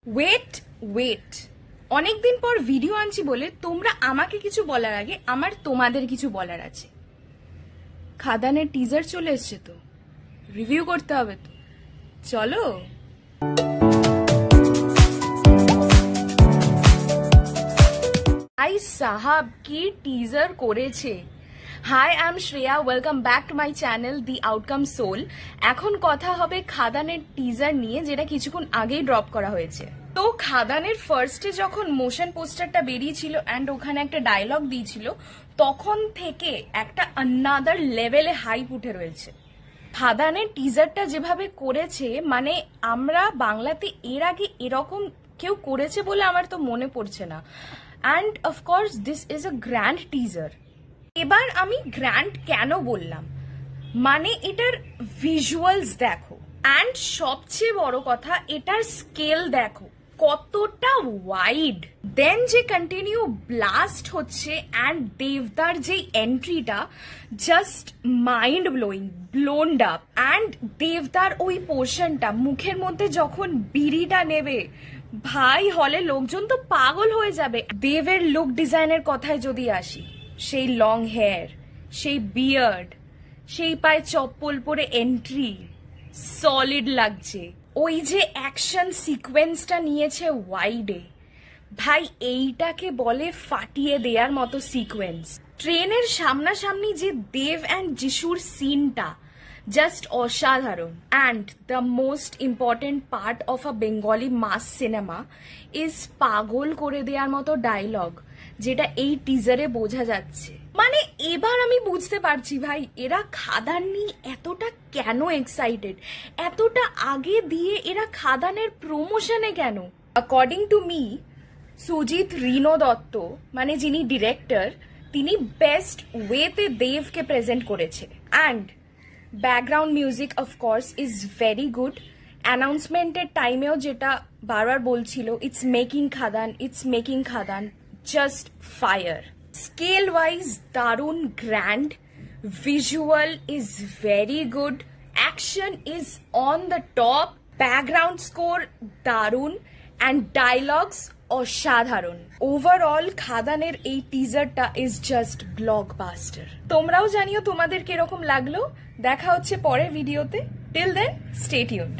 Wait wait অনেকদিন পর video আনছি বলে তোমরা আমাকে কিছু বলার আগে আমার তোমাদের কিছু বলার আছে। খাদানের টিজার চলে এসছে, তো রিভিউ করতে হবে, তো চলো। আই সাহাব কি টিজার করেছে। Hi I am Shreya, welcome back to my channel The Outcome Soul. এখন কথা হবে খাদানের টিজার নিয়ে, যেটা কিছুক্ষণ আগেই ড্রপ করা হয়েছে। তো খাদানের ফার্স্টে যখন মোশন পোস্টারটা বেরিয়েছিল অ্যান্ড ওখানে একটা ডায়লগ দিয়েছিল, তখন থেকে একটা আনাদার লেভেলে হাইপ উঠে রয়েছে। খাদানের টিজারটা যেভাবে করেছে, মানে আমরা বাংলাতে এর আগে এরকম কেউ করেছে বলে আমার তো মনে পড়ছে না। And of course this is a grand teaser. এবার আমি গ্র্যান্ড কেন বললাম, মানে এটার ভিজুয়ালস দেখো, অ্যান্ড সবচেয়ে বড় কথা এটার স্কেল দেখো কতটা ওয়াইড। দেন যে কন্টিনিউ ব্লাস্ট হচ্ছে অ্যান্ড দেবদার যে এন্ট্রিটা just mind blowing, blown up. And দেবদার ওই পোর্শনটা মুখের মধ্যে যখন বিড়িটা নেবে, ভাই হলে লোকজন তো পাগল হয়ে যাবে। দেবের লুক ডিজাইনের কথায় যদি আসি, সেই লং হেয়ার, সেই বিয়ার্ড, সেই পায়ে চপ্পল পরে এন্ট্রি, সলিড লাগছে। ওই যে অ্যাকশন সিকোয়েন্সটা নিয়েছে ওয়াইডে, ভাই এইটাকে বলে ফাটিয়ে দেওয়ার মতো সিকোয়েন্স। ট্রেনের সামনাসামনি যে দেব অ্যান্ড যিশুর সিনটা জাস্ট অসাধারণ। And the most important part of a Bengali mass cinema is পাগল করে দেওয়ার মতো ডায়লগ, যেটা এই টিজারে বোঝা যাচ্ছে। মানে এবার আমি বুঝতে পারছি ভাই এরা খাদান নিয়ে এতটা কেন এক্সাইটেড, এতটা আগে দিয়ে এরা খাদানের প্রমোশনে কেন। According to me, Sujit Rino Dutta মানে যিনি ডিরেক্টর, তিনি বেস্ট ওয়েতে দেবকে প্রেজেন্ট করেছে। And background music of course is very good. অ্যানাউন্সমেন্টের টাইমেও যেটা বারবার বলছিল, it's making Khadaan, it's making Khadaan, just fire. Scale wise দারুন, grand, visual is very good, action is on the top, background score দারুন, অ্যান্ড ডায়লগস অসাধারণ। ওভারঅল খাদানের এই টিজারটা ইজ জাস্ট ব্লকবাস্টার। তোমরাও জানিও তোমাদের কিরকম লাগলো। দেখা হচ্ছে পরের ভিডিওতে। Till then stay tuned.